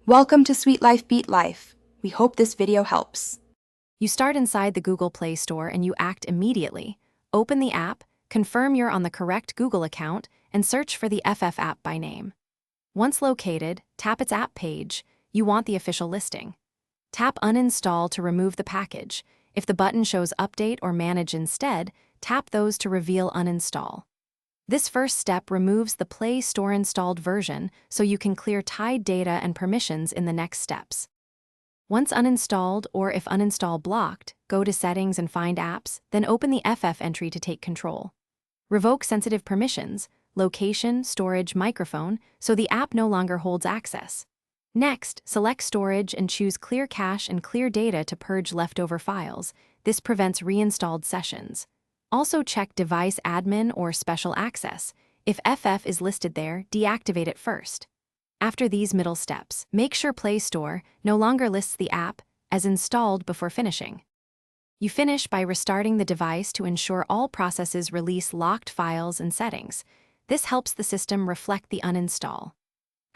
Welcome to Sweet Life Beat Life. We hope this video helps. You start inside the Google Play Store and you act immediately. Open the app, confirm you're on the correct Google account, and search for the FF app by name. Once located, tap its app page. You want the official listing. Tap Uninstall to remove the package. If the button shows Update or Manage instead, tap those to reveal Uninstall. This first step removes the Play Store installed version so you can clear tied data and permissions in the next steps. Once uninstalled, or if uninstall blocked, go to Settings and find Apps, then open the FF entry to take control. Revoke sensitive permissions, location, storage, microphone, so the app no longer holds access. Next, select Storage and choose Clear Cache and Clear Data to purge leftover files. This prevents reinstalled sessions. Also check Device Admin or Special Access. If FF is listed there, deactivate it first. After these middle steps, make sure Play Store no longer lists the app as installed before finishing. You finish by restarting the device to ensure all processes release locked files and settings. This helps the system reflect the uninstall.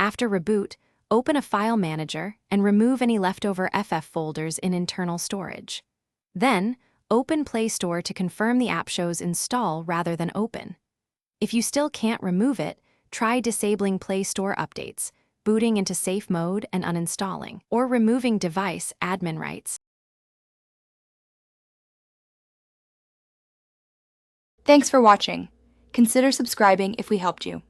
After reboot, open a file manager and remove any leftover FF folders in internal storage. Then, open Play Store to confirm the app shows Install rather than Open. If you still can't remove it, try disabling Play Store updates, booting into safe mode and uninstalling, or removing device admin rights. Thanks for watching. Consider subscribing if we helped you.